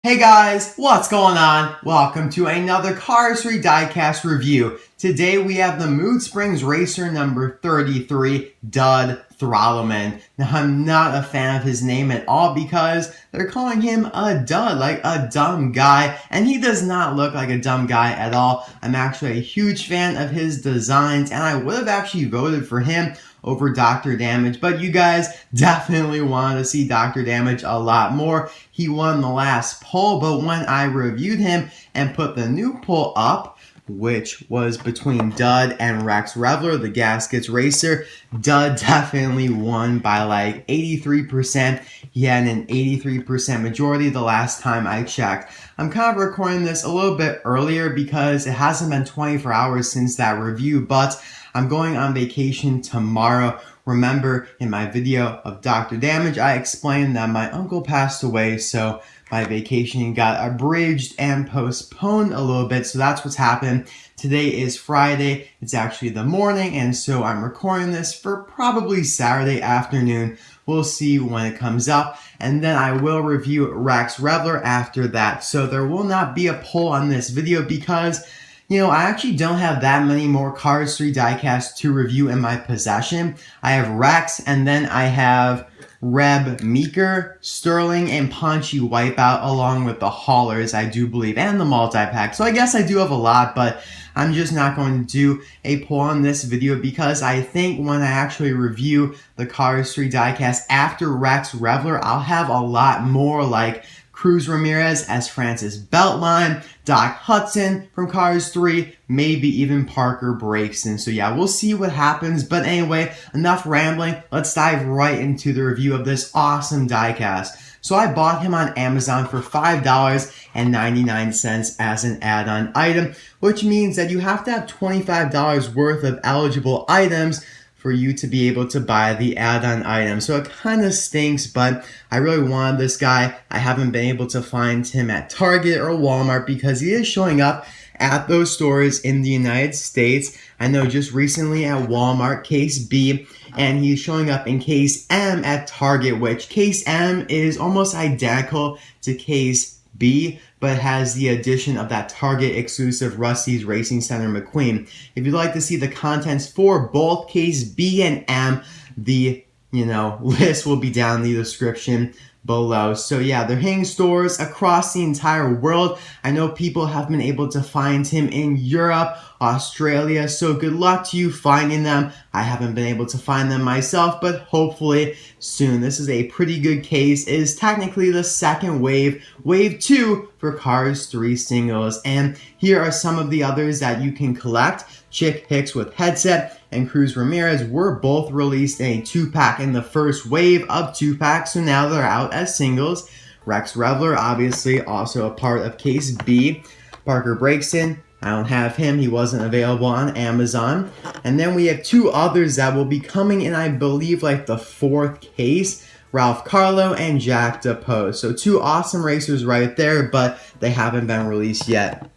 Hey guys, what's going on? Welcome to another Cars 3 Diecast review. Today we have the Mood Springs Racer number 33, Dud Throttleman. Now I'm not a fan of his name at all because they're calling him a dud, like a dumb guy, and he does not look like a dumb guy at all. I'm actually a huge fan of his designs and I would have actually voted for him over Dr. Damage, but you guys definitely want to see Dr. Damage a lot more. He won the last poll, but when I reviewed him and put the new poll up, which was between Dud and Revler, the Gaskets racer, Dud definitely won by like 83%. He had an 83% majority the last time I checked. I'm kind of recording this a little bit earlier because it hasn't been 24 hours since that review, but I'm going on vacation tomorrow. Remember, in my video of Dr. Damage, I explained that my uncle passed away, so my vacation got abridged and postponed a little bit, so that's what's happened. Today is Friday, it's actually the morning, and so I'm recording this for probably Saturday afternoon. We'll see when it comes up, and then I will review Revler after that. So there will not be a poll on this video because I actually don't have that many more Cars 3 Diecast to review in my possession. I have Rex, and then I have Reb Meeker, Sterling, and Punchy Wipeout, along with the haulers, I do believe, and the multi-pack. So I guess I do have a lot, but I'm just not going to do a poll on this video because I think when I actually review the Cars 3 Diecast after Revler, I'll have a lot more like Cruz Ramirez as Francis Beltline, Doc Hudson from Cars 3, maybe even Parker Brakeston. So yeah, we'll see what happens. But anyway, enough rambling. Let's dive right into the review of this awesome diecast. So I bought him on Amazon for $5.99 as an add-on item, which means that you have to have $25 worth of eligible items for you to be able to buy the add-on item. So it kind of stinks, but I really wanted this guy. I haven't been able to find him at Target or Walmart because he is showing up at those stores in the United States. I know just recently at Walmart, case B, and he's showing up in case M at Target, which case M is almost identical to case B, but has the addition of that Target exclusive Rusty's Racing Center McQueen. If you'd like to see the contents for both case B and M, the list will be down in the description below. So yeah, they're hitting stores across the entire world. I know people have been able to find him in Europe, Australia, so good luck to you finding them. I haven't been able to find them myself, but hopefully soon. This is a pretty good case. It is technically the second wave 2 for Cars 3 singles, and here are some of the others that you can collect. Chick Hicks with headset and Cruz Ramirez were both released in a 2-pack in the first wave of 2-packs, so now they're out as singles. Revler, obviously, also a part of case B. Parker Brakeston, I don't have him, he wasn't available on Amazon. And then we have two others that will be coming in, I believe, like the 4th case. Ralph Carlo and Jack DePose. So two awesome racers right there, but they haven't been released yet.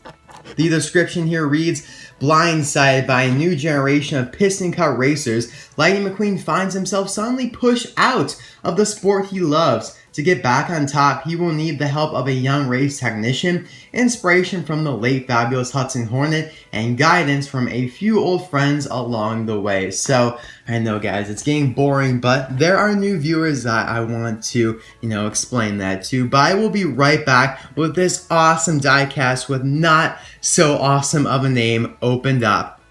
The description here reads, blindsided by a new generation of piston cut racers, Lightning McQueen finds himself suddenly pushed out of the sport he loves. To get back on top, he will need the help of a young race technician, inspiration from the late fabulous Hudson Hornet, and guidance from a few old friends along the way. So, I know guys, it's getting boring, but there are new viewers that I want to, explain that to. But I will be right back with this awesome diecast with not so awesome of a name opened up.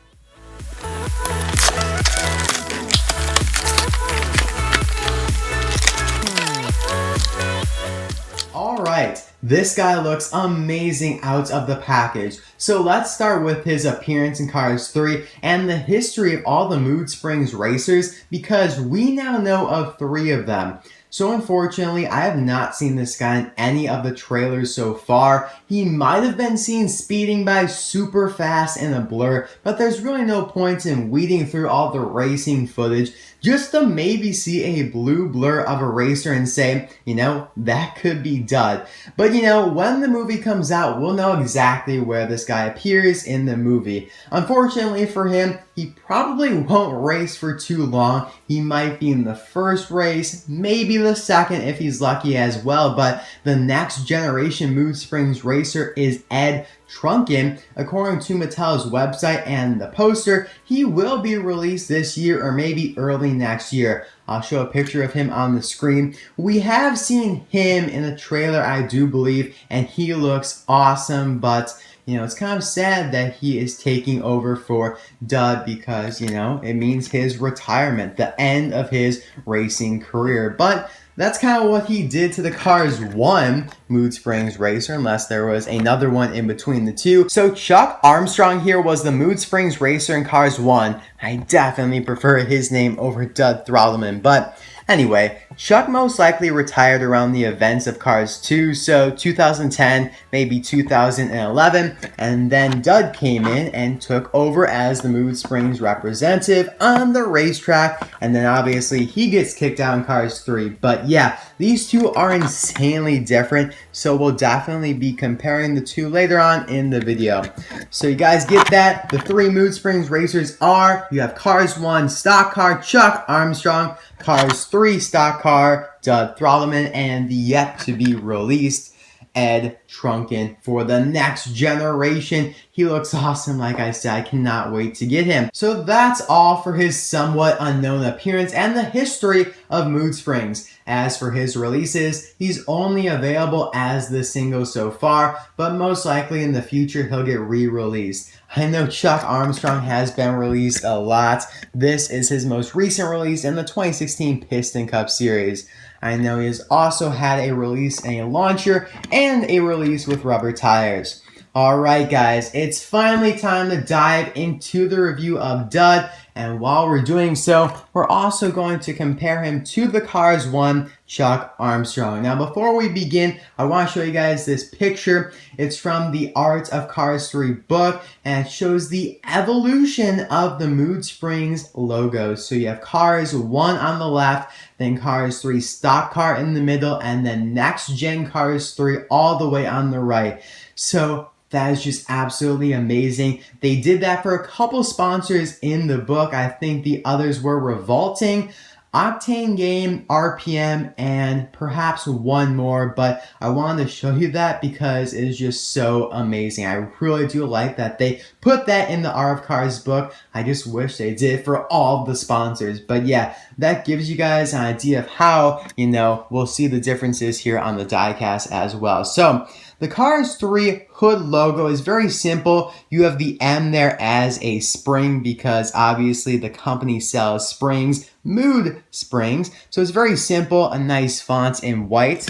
Alright, this guy looks amazing out of the package. So let's start with his appearance in Cars 3 and the history of all the Mood Springs racers because we now know of 3 of them. So unfortunately, I have not seen this guy in any of the trailers so far. He might have been seen speeding by super fast in a blur, but there's really no point in weeding through all the racing footage just to maybe see a blue blur of a racer and say, that could be Dud. But when the movie comes out, we'll know exactly where this guy appears in the movie. Unfortunately for him, he probably won't race for too long. He might be in the first race, maybe the second if he's lucky as well, but the next generation Mood Springs racer is Ed Truncan. According to Mattel's website and the poster, he will be released this year or maybe early next year. I'll show a picture of him on the screen. We have seen him in a trailer, I do believe, and he looks awesome, but you know, it's kind of sad that he is taking over for Dud because, you know, it means his retirement, the end of his racing career. But that's kind of what he did to the Cars 1 Mood Springs racer, unless there was another one in between the two. So Chuck Armstrong here was the Mood Springs racer in Cars 1. I definitely prefer his name over Dud Throttleman, but anyway, Chuck most likely retired around the events of Cars 2, so 2010, maybe 2011, and then Dud came in and took over as the Mood Springs representative on the racetrack, and then obviously he gets kicked out in Cars 3. But yeah, these two are insanely different, so we'll definitely be comparing the two later on in the video. So you guys get that? The three Mood Springs racers are, you have Cars 1 stock car Chuck Armstrong, Cars 3 stock car Dud Throttleman, and the yet to be released Ed Truncan for the next generation. He looks awesome, like I said. I cannot wait to get him. So that's all for his somewhat unknown appearance and the history of Mood Springs. As for his releases, he's only available as the single so far, but most likely in the future he'll get re-released. I know Chuck Armstrong has been released a lot. This is his most recent release in the 2016 Piston Cup Series. I know he has also had a release in a launcher and a release with rubber tires. Alright guys, it's finally time to dive into the review of Dud, and while we're doing so, we're also going to compare him to the Cars 1 Chuck Armstrong. Now before we begin, I want to show you guys this picture. It's from the Art of Cars 3 book, and it shows the evolution of the Mood Springs logo. So you have Cars 1 on the left, then Cars 3 stock car in the middle, and then next gen Cars 3 all the way on the right. So that is just absolutely amazing. They did that for a couple sponsors in the book. I think the others were Revolting, Octane Game, RPM, and perhaps one more, but I wanted to show you that because it is just so amazing. I really do like that they put that in the Art of Cars book. I just wish they did for all the sponsors. But yeah, that gives you guys an idea of how, you know, we'll see the differences here on the diecast as well. So the Cars 3 hood logo is very simple. You have the M there as a spring because obviously the company sells springs, Mood Springs. So it's very simple, a nice font in white.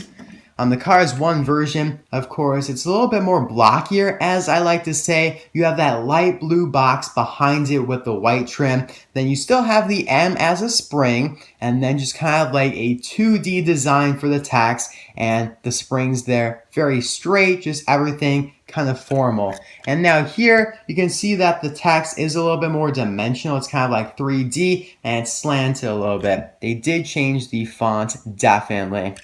On the Cars 1 version, of course, it's a little bit more blockier, as I like to say. You have that light blue box behind it with the white trim. Then you still have the M as a spring, and then just kind of like a 2D design for the tacks, and the springs there, very straight, just everything kind of formal. And now here, you can see that the text is a little bit more dimensional. It's kind of like 3D, and it's slanted a little bit. They did change the font, definitely.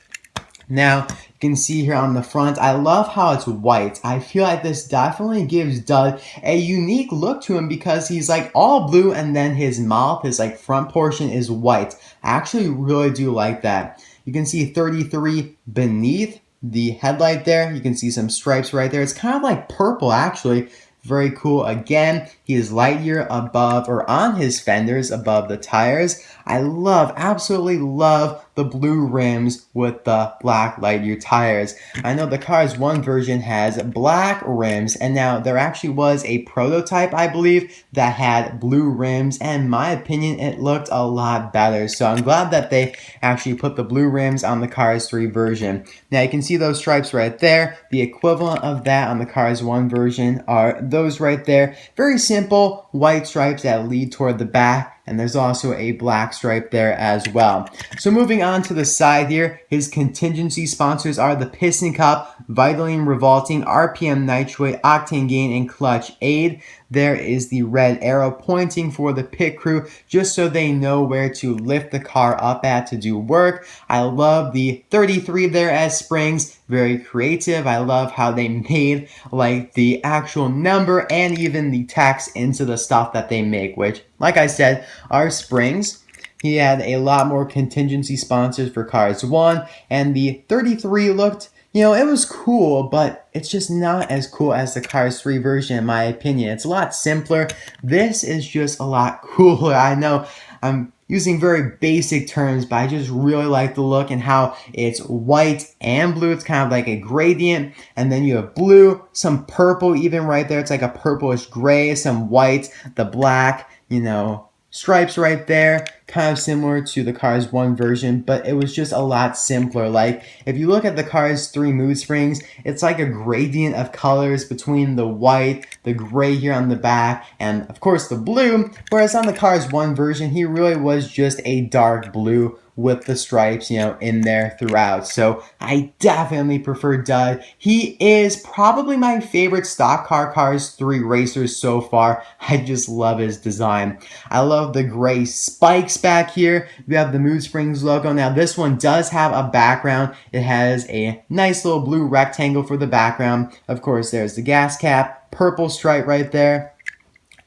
Now, you can see here on the front, I love how it's white. I feel like this definitely gives Dud a unique look to him because he's like all blue and then his mouth, his like front portion is white. I actually really do like that. You can see 33 beneath the headlight there. You can see some stripes right there. It's kind of like purple actually. Very cool. Again, he is light year above or on his fenders above the tires. I love, absolutely love the blue rims with the black light year tires. I know the Cars 1 version has black rims, and now there actually was a prototype, I believe, that had blue rims, and in my opinion, it looked a lot better. So I'm glad that they actually put the blue rims on the Cars 3 version. Now you can see those stripes right there. The equivalent of that on the Cars 1 version are those right there. Very simple white stripes that lead toward the back. And there's also a black stripe there as well. So moving on to the side here, his contingency sponsors are the Piston Cup, Vitaline Revolting, RPM Nitrate, Octane Gain, and Clutch Aid. There is the red arrow pointing for the pit crew just so they know where to lift the car up at to do work. I love the 33 there as springs. Very creative. I love how they made like the actual number and even the text into the stuff that they make, which, like I said, are springs. he had a lot more contingency sponsors for Cars 1, and the 33 looked, you know, it was cool, but it's just not as cool as the Cars 3 version in my opinion. It's a lot simpler. This is just a lot cooler. I know I'm using very basic terms, but I just really like the look and how it's white and blue. It's kind of like a gradient, and then you have blue, some purple even right there. It's like a purplish gray, some white, the black, you know, stripes right there, kind of similar to the Cars 1 version, but it was just a lot simpler. Like, if you look at the Cars 3 mood springs, it's like a gradient of colors between the white, the gray here on the back, and of course the blue, whereas on the Cars 1 version, he really was just a dark blue with the stripes, you know, in there throughout. So I definitely prefer Dud. He is probably my favorite stock car Cars 3 racers so far. I just love his design. I love the gray spikes back here. We have the Mood Springs logo. Now this one does have a background. It has a nice little blue rectangle for the background. Of course, there's the gas cap, purple stripe right there.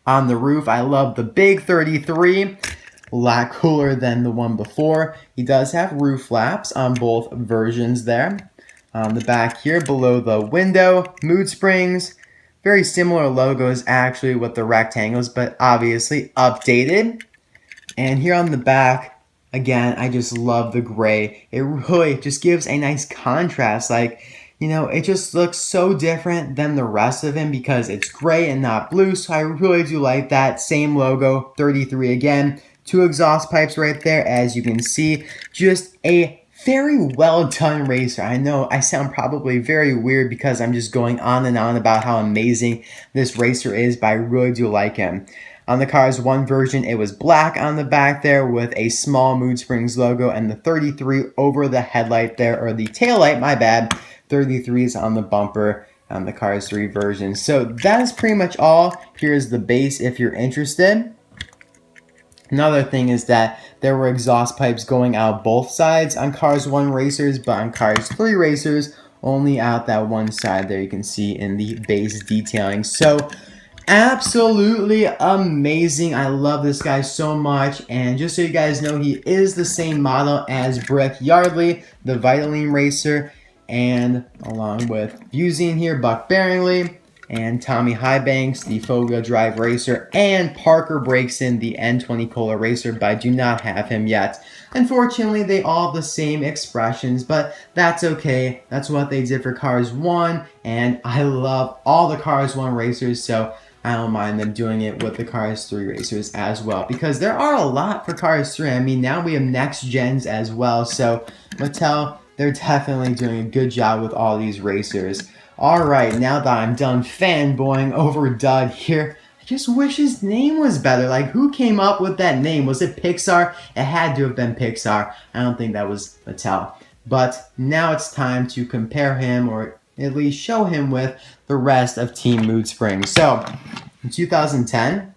On the roof, I love the big 33. A lot cooler than the one before. He does have roof flaps on both versions there. On the back here, below the window, mood springs. Very similar logos actually with the rectangles, but obviously updated. And here on the back, again, I just love the gray. It really just gives a nice contrast. Like, you know, it just looks so different than the rest of him because it's gray and not blue. So I really do like that. Same logo, 33 again. 2 exhaust pipes right there, as you can see. Just a very well done racer. I know I sound probably very weird because I'm just going on and on about how amazing this racer is, but I really do like him. On the Cars 1 version, it was black on the back there with a small Mood Springs logo, and the 33 over the headlight there, or the tail light, my bad. 33s on the bumper on the Cars 3 version. So that is pretty much all. Here's the base if you're interested. Another thing is that there were exhaust pipes going out both sides on Cars 1 racers, but on Cars 3 racers, only out that one side there you can see in the base detailing. So, absolutely amazing. I love this guy so much, and just so you guys know, he is the same model as Brick Yardley, the Vitaline racer, and along with Buzine here, Buck Bearingley, and Tommy Highbanks, the four-wheel drive racer, and Parker Brakeston, the N20 Cola racer, but I do not have him yet. Unfortunately, they all have the same expressions, but that's okay. That's what they did for Cars 1, and I love all the Cars 1 racers, so I don't mind them doing it with the Cars 3 racers as well, because there are a lot for Cars 3. I mean, now we have next gens as well, so Mattel, they're definitely doing a good job with all these racers. Alright, now that I'm done fanboying over Dud here, I just wish his name was better. Like, who came up with that name? Was it Pixar? It had to have been Pixar. I don't think that was Mattel. But now it's time to compare him, or at least show him with the rest of Team Mood Springs. So, in 2010,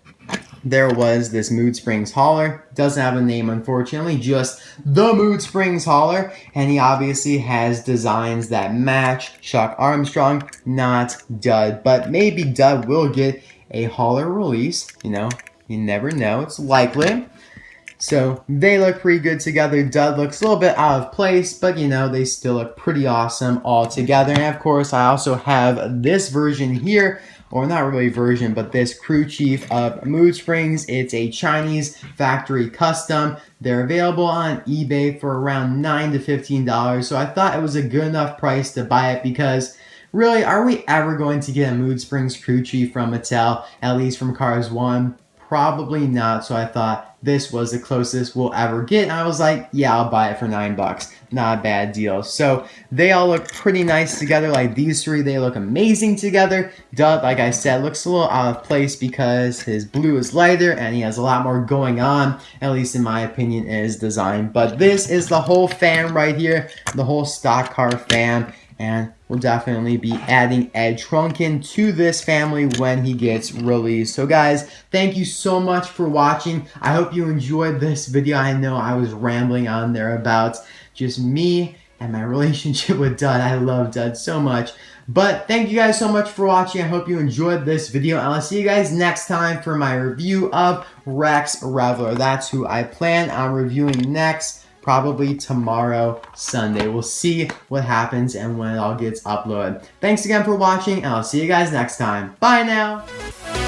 there was this Mood Springs hauler. Doesn't have a name, unfortunately, just the Mood Springs hauler. And he obviously has designs that match Chuck Armstrong, not Dud. But maybe Dud will get a hauler release. You know, you never know. It's likely. So they look pretty good together. Dud looks a little bit out of place, but you know, they still look pretty awesome all together. And of course, I also have this version here, or not really version, but this crew chief of Mood Springs. It's a Chinese factory custom. They're available on eBay for around $9 to $15. So I thought it was a good enough price to buy it, because really, are we ever going to get a Mood Springs crew chief from Mattel, at least from Cars 1? Probably not. So I thought this was the closest we'll ever get, and I was like, yeah, I'll buy it for $9. Not a bad deal. So they all look pretty nice together. Like these three, they look amazing together. Dud, like I said, looks a little out of place because his blue is lighter and he has a lot more going on, at least in my opinion, in his design. But this is the whole fam right here, the whole stock car fam, and we'll definitely be adding Ed Truncan to this family when he gets released. So guys, thank you so much for watching. I hope you enjoyed this video. I know I was rambling on there about just me and my relationship with Dud. I love Dud so much. But thank you guys so much for watching. I hope you enjoyed this video, and I'll see you guys next time for my review of Rex Revler. That's who I plan on reviewing next, probably tomorrow, Sunday. We'll see what happens and when it all gets uploaded. Thanks again for watching, and I'll see you guys next time. Bye now!